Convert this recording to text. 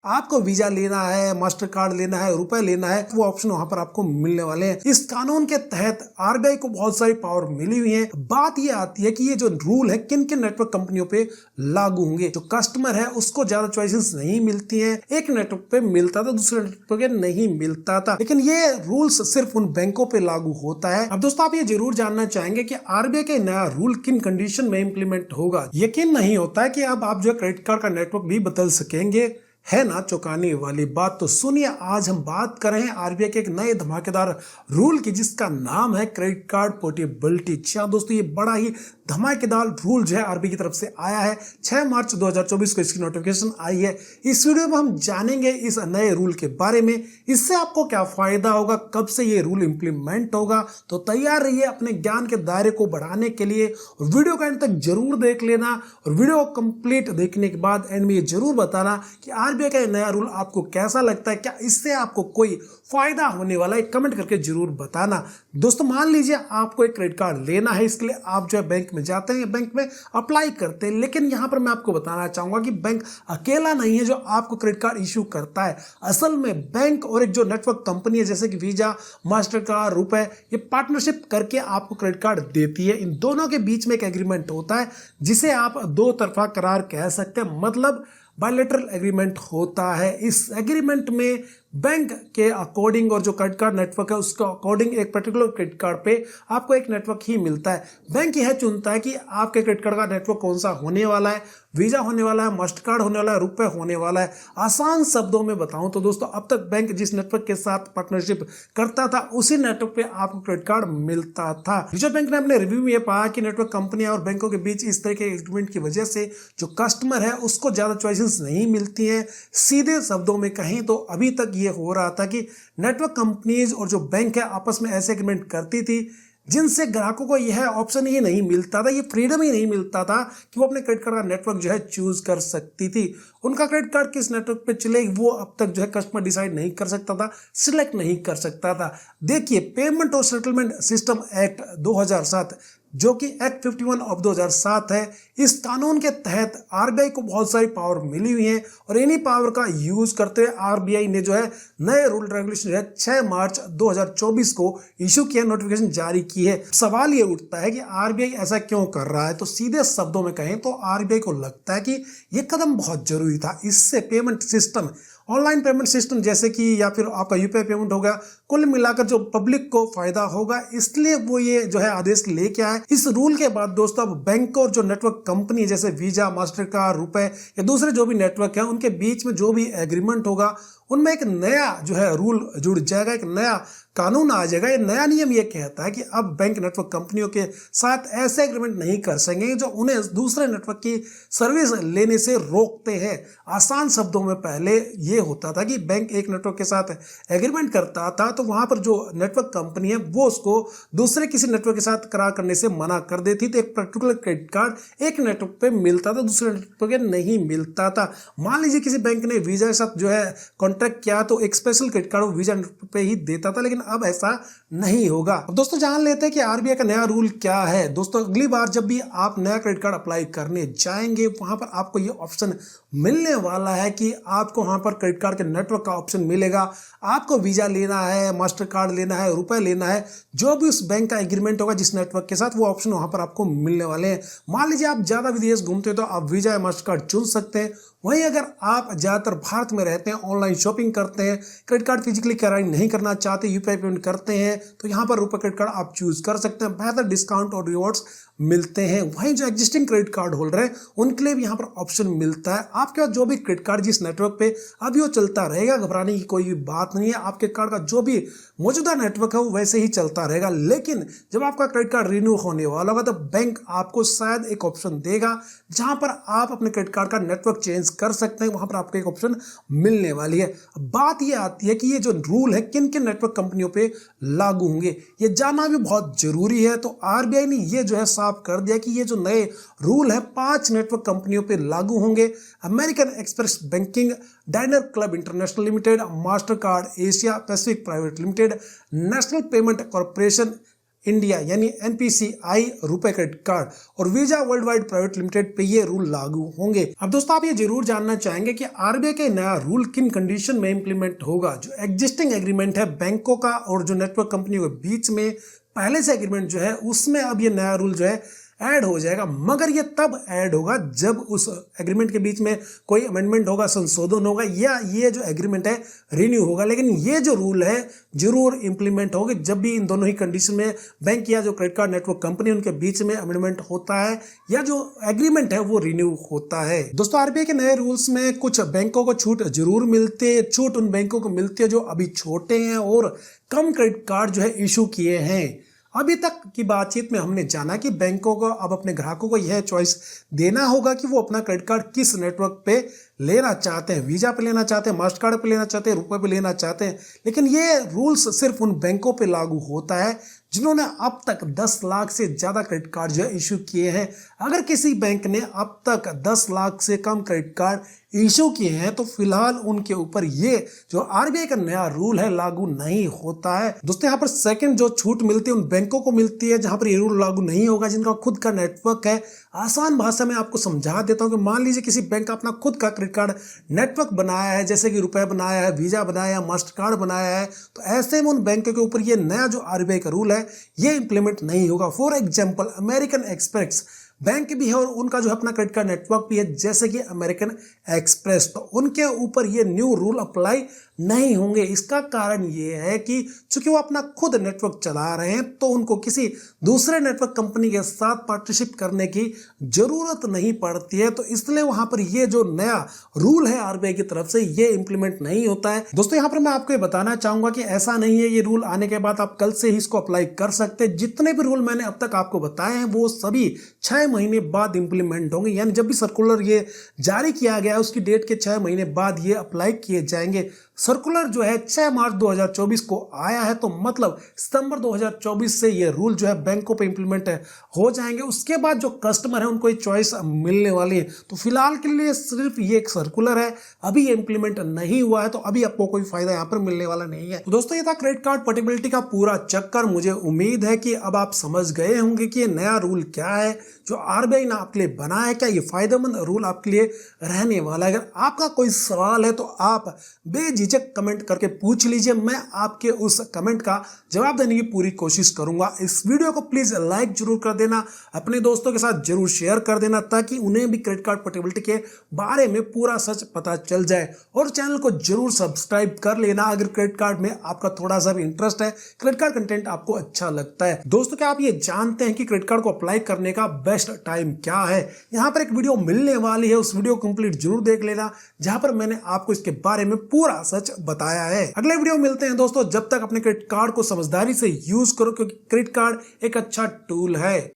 आपको वीजा लेना है, मास्टर कार्ड लेना है, रुपए लेना है, वो ऑप्शन वहां पर आपको मिलने वाले हैं। इस कानून के तहत आरबीआई को बहुत सारी पावर मिली हुई है। बात ये आती है कि ये जो रूल है किन किन नेटवर्क कंपनियों पे लागू होंगे। जो कस्टमर है उसको ज्यादा चॉइसेस नहीं मिलती हैं। एक नेटवर्क पे मिलता था, दूसरे नेटवर्क पे नहीं मिलता था, लेकिन ये रूल्स सिर्फ उन बैंकों पे लागू होता है। अब दोस्तों आप ये जरूर जानना चाहेंगे कि आरबीआई का नया रूल किन कंडीशन में इंप्लीमेंट होगा। यकीन नहीं होता है कि अब आप जो क्रेडिट कार्ड का नेटवर्क भी बदल सकेंगे, है ना चौंकाने वाली बात। तो सुनिए, आज हम बात कर रहे हैं आरबीआई के एक नए धमाकेदार रूल की, जिसका नाम है क्रेडिट कार्ड पोर्टेबिलिटी। अच्छा दोस्तों, ये बड़ा ही धमाकेदार रूल जो है आरबीआई की तरफ से आया है। 6 मार्च 2024 को इसकी नोटिफिकेशन आई है। इस वीडियो में हम जानेंगे इस नए रूल के बारे में, इससे आपको क्या फायदा होगा, कब से ये रूल इंप्लीमेंट होगा। तो तैयार रहिए अपने ज्ञान के दायरे को बढ़ाने के लिए, और वीडियो का एंड तक जरूर देख लेना। और वीडियो कंप्लीट देखने के बाद एंड में ये जरूर बताना कि आरबीआई का नया रूल आपको कैसा लगता है, क्या इससे आपको कोई फायदा होने वाला है, कमेंट करके जरूर बताना। दोस्तों मान लीजिए आपको एक क्रेडिट कार्ड लेना है, इसके लिए आप जो है बैंक में जाते हैं, बैंक में अप्लाई करते हैं। लेकिन यहां पर मैं आपको बताना चाहूंगा कि बैंक अकेला नहीं है जो आपको क्रेडिट कार्ड इश्यू करता है। असल में बैंक और एक जो नेटवर्क कंपनी है जैसे कि वीजा, मास्टर कार्ड, रुपए, ये पार्टनरशिप करके आपको क्रेडिट कार्ड देती है। इन दोनों के बीच में एक एग्रीमेंट होता है जिसे आप दो तरफा करार कह सकते हैं, मतलब बायलैटरल एग्रीमेंट होता है। इस एग्रीमेंट में बैंक के अकॉर्डिंग और जो क्रेडिट कार्ड नेटवर्क है उसके अकॉर्डिंग एक पर्टिकुलर क्रेडिट कार्ड पे आपको एक नेटवर्क ही मिलता है। बैंक यह चुनता है कि आपके क्रेडिट कार्ड का नेटवर्क कौन सा होने वाला है, वीजा होने वाला है, मास्टर कार्ड होने वाला है, रुपए होने वाला है। आसान शब्दों में बताऊं तो दोस्तों, अब तक बैंक जिस नेटवर्क के साथ पार्टनरशिप करता था उसी नेटवर्क पे आपको क्रेडिट कार्ड मिलता था। रिजर्व बैंक ने अपने रिव्यू में यह पाया कि नेटवर्क कंपनियां और बैंकों के बीच इस तरह के एग्रीमेंट की वजह से जो कस्टमर है उसको ज्यादा चॉइसेस नहीं मिलती हैं। सीधे शब्दों में कहें तो अभी तक ये हो रहा था कि नेटवर्क कंपनीज और जो बैंक है आपस में ऐसे एग्रीमेंट करती थी जिनसे ग्राहकों को यह ऑप्शन ही नहीं मिलता था, ये फ्रीडम ही नहीं मिलता था कि वो अपने क्रेडिट कार्ड का नेटवर्क जो है चूज कर सकती थी। उनका क्रेडिट कार्ड किस नेटवर्क पे चले वो अब तक जो है कस्टमर डिसाइड नहीं कर सकता था, सिलेक्ट नहीं कर सकता था। देखिए, पेमेंट और सेटलमेंट सिस्टम एक्ट 2007 जो कि एक्ट 51 ऑफ 2007 है, इस कानून के तहत आरबीआई को बहुत सारी पावर मिली हुई है और इन्हीं पावर का यूज करते हुए आरबीआई ने जो है नए रूल रेगुलेशन जो है 6 मार्च 2024 को इशू किया, नोटिफिकेशन जारी की है। सवाल ये उठता है कि आरबीआई ऐसा क्यों कर रहा है। तो सीधे शब्दों में कहें तो आरबीआई को लगता है कि यह कदम बहुत जरूरी था। इससे payment system, online payment system जैसे कि या फिर आपका यूपीआई पेमेंट होगा, कुल मिलाकर जो पब्लिक को फायदा होगा, इसलिए वो ये जो है आदेश लेके आए। इस रूल के बाद दोस्तों अब बैंक और जो नेटवर्क कंपनी जैसे वीजा, मास्टर कार्ड, रुपए या दूसरे जो भी नेटवर्क है उनके बीच में जो भी एग्रीमेंट होगा उनमें एक नया जो है रूल जुड़ जाएगा, एक नया कानून आ जाएगा। ये नया नियम ये कहता है कि अब बैंक नेटवर्क कंपनियों के साथ ऐसे एग्रीमेंट नहीं कर सकेंगे जो उन्हें दूसरे नेटवर्क की सर्विस लेने से रोकते हैं। आसान शब्दों में पहले ये होता था कि बैंक एक नेटवर्क के साथ एग्रीमेंट करता था तो वहां पर जो नेटवर्क कंपनी है वो उसको दूसरे किसी नेटवर्क के साथ करार करने से मना कर देती थी। एक पर्टिकुलर क्रेडिट कार्ड एक नेटवर्क पे मिलता था, दूसरे नेटवर्क पे नहीं मिलता था। मान लीजिए किसी बैंक ने वीजा के साथ जो है कॉन्ट्रैक्ट किया तो एक स्पेशल क्रेडिट कार्ड वो वीजा नेटवर्क पे ही देता था, लेकिन अब ऐसा नहीं होगा। अब दोस्तों जान लेते हैं कि आरबीआई का नया रूल क्या है। दोस्तों अगली बार जब भी आप नया क्रेडिट कार्ड अप्लाई करने जाएंगे वहां पर आपको ये ऑप्शन मिलने वाला है कि आपको वहां पर क्रेडिट कार्ड के नेटवर्क का ऑप्शन मिलेगा। आपको वीजा लेना है, मास्टर कार्ड लेना है, रुपए लेना है, जो भी उस बैंक का एग्रीमेंट होगा जिस नेटवर्क के साथ, वो ऑप्शन वहां पर आपको मिलने वाले हैं। मान लीजिए आप ज्यादा विदेश घूमते हो तो आप वीजा या मास्टर कार्ड चुन सकते हैं। वहीं अगर आप ज्यादातर भारत में रहते हैं, ऑनलाइन शॉपिंग करते हैं, क्रेडिट कार्ड फिजिकली कैरी नहीं करना चाहते, यूपीआई पेमेंट करते हैं, तो यहाँ पर रुपए क्रेडिट कार्ड आप चूज कर सकते हैं। बेहतर डिस्काउंट और रिवॉर्ड्स मिलते हैं। वहीं जो एग्जिस्टिंग क्रेडिट कार्ड होल्डर है उनके लिए भी यहाँ पर ऑप्शन मिलता है। आपके पास जो भी क्रेडिट कार्ड जिस नेटवर्क पे अभी वो चलता रहेगा, घबराने की कोई भी बात नहीं है। आपके कार्ड का जो भी मौजूदा नेटवर्क है वो वैसे ही चलता रहेगा। लेकिन जब आपका क्रेडिट कार्ड रिन्यू होने वाला होगा तो बैंक आपको शायद एक ऑप्शन देगा जहां पर आप अपने क्रेडिट कार्ड का नेटवर्क चेंज कर सकते हैं। वहां पर आपको एक ऑप्शन मिलने वाली है। बात यह आती है कि ये जो रूल है किन किन नेटवर्क कंपनियों पे लागू होंगे, ये जानना भी बहुत जरूरी है। तो आरबीआई ने ये जो है साफ कर दिया कि ये जो नए रूल है 5 नेटवर्क कंपनियों पे लागू होंगे। American express banking, diner club international limited, master card Asia Pacific private limited, national payment corporation, India यानी NPCI रुपए क्रेडिट कार्ड और visa world wide private limited पे ये रूल लागू होंगे। अब दोस्तों आप ये जरूर जानना चाहेंगे कि RBI का नया रूल किन कंडीशन में इंप्लीमेंट होगा। जो एग्जिस्टिंग एग्रीमेंट है बैंकों का और जो नेटवर्क कंपनियों के बीच में पहले से एग्रीमेंट जो है उसमें अब ये नया रूल जो है ऐड हो जाएगा, मगर ये तब ऐड होगा जब उस एग्रीमेंट के बीच में कोई अमेंडमेंट होगा, संशोधन होगा या ये जो एग्रीमेंट है रिन्यू होगा। लेकिन ये जो रूल है जरूर इंप्लीमेंट होगी जब भी इन दोनों ही कंडीशन में बैंक या जो क्रेडिट कार्ड नेटवर्क कंपनी उनके बीच में अमेंडमेंट होता है या जो एग्रीमेंट है वो रिन्यू होता है। दोस्तों RBI के नए रूल्स में कुछ बैंकों को छूट जरूर मिलती है। छूट उन बैंकों को मिलती है जो अभी छोटे हैं और कम क्रेडिट कार्ड जो है इशू किए हैं। अभी तक की बातचीत में हमने जाना कि बैंकों को अब अपने ग्राहकों को यह चॉइस देना होगा कि वो अपना क्रेडिट कार्ड किस नेटवर्क पे लेना चाहते हैं, वीजा पे लेना चाहते हैं, मास्टर कार्ड पे लेना चाहते हैं, रुपए पे लेना चाहते हैं। लेकिन ये रूल्स सिर्फ उन बैंकों पे लागू होता है जिन्होंने अब तक 10 लाख से ज्यादा क्रेडिट कार्ड जो है इशू किए हैं। अगर किसी बैंक ने अब तक 10 लाख से कम क्रेडिट कार्ड इशू किए हैं तो फिलहाल उनके ऊपर ये जो RBI का नया रूल है लागू नहीं होता है। दोस्तों यहाँ पर सेकंड जो छूट मिलती है उन बैंकों को मिलती है जहां पर ये रूल लागू नहीं होगा जिनका खुद का नेटवर्क है। आसान भाषा में आपको समझा देता हूं कि मान लीजिए किसी बैंक का अपना खुद का क्रेडिट कार्ड नेटवर्क बनाया है, जैसे कि रुपए बनाया है, वीजा बनाया है, मास्टर कार्ड बनाया है, तो ऐसे में उन बैंकों के ऊपर ये नया जो RBI का रूल है ये इंप्लीमेंट नहीं होगा। For example American express bank भी है और उनका जो अपना क्रेडिट कार्ड नेटवर्क भी है जैसे कि अमेरिकन एक्सप्रेस, तो उनके ऊपर ये न्यू रूल अप्लाई नहीं होंगे। इसका कारण ये है कि चूंकि वो अपना खुद नेटवर्क चला रहे हैं तो उनको किसी दूसरे नेटवर्क कंपनी के साथ पार्टनरशिप करने की जरूरत नहीं पड़ती है, तो इसलिए वहां पर ये जो नया रूल है RBI की तरफ से ये इंप्लीमेंट नहीं होता है। दोस्तों यहाँ पर मैं आपको ये बताना चाहूंगा कि ऐसा नहीं है ये रूल आने के बाद आप कल से ही इसको अप्लाई कर सकते हैं। जितने भी रूल मैंने अब तक आपको बताए हैं वो सभी 6 महीने बाद इंप्लीमेंट होंगे, यानी जब भी सर्कुलर ये जारी किया गया है उसकी डेट के 6 महीने बाद ये अप्लाई किए जाएंगे। सर्कुलर जो है 6 मार्च 2024 को आया है, तो मतलब सितंबर 2024 से ये रूल जो है बैंकों पे इंप्लीमेंट हो जाएंगे। उसके बाद जो कस्टमर है उनको ये चॉइस मिलने वाली है। तो फिलहाल के लिए सिर्फ ये एक सर्कुलर है, अभी ये इंप्लीमेंट नहीं हुआ है, तो अभी आपको कोई फायदा यहाँ पर मिलने वाला नहीं है। तो दोस्तों ये था क्रेडिट कार्ड पोर्टेबिलिटी का पूरा चक्कर। मुझे उम्मीद है कि अब आप समझ गए होंगे कि ये नया रूल क्या है जो RBI ने आपके लिए बनाया है, क्या ये फायदेमंद रूल आपके लिए रहने वाला है। अगर आपका कोई सवाल है तो आप बेझिझक कमेंट करके पूछ लीजिए, मैं आपके उस कमेंट का जवाब देने की पूरी कोशिश करूंगा। इस वीडियो को प्लीज लाइक जरूर कर देना, अपने दोस्तों के साथ जरूर शेयर कर देना ताकि उन्हें भी क्रेडिट कार्ड पोर्टेबिलिटी के बारे में पूरा सच पता चल जाए, और चैनल को जरूर सब्सक्राइब कर लेना अगर क्रेडिट कार्ड में आपका थोड़ा सा भी इंटरेस्ट है, क्रेडिट कार्ड कंटेंट आपको अच्छा लगता है। दोस्तों क्या आप ये जानते हैं कि क्रेडिट कार्ड को अप्लाई करने का बेस्ट टाइम क्या है? यहाँ पर एक वीडियो मिलने वाली है, उस वीडियो कंप्लीट जरूर देख लेना जहां पर मैंने आपको इसके बारे में पूरा सच बताया है। अगले वीडियो मिलते हैं दोस्तों, जब तक अपने क्रेडिट कार्ड को समझदारी से यूज करो क्योंकि क्रेडिट कार्ड एक अच्छा टूल है।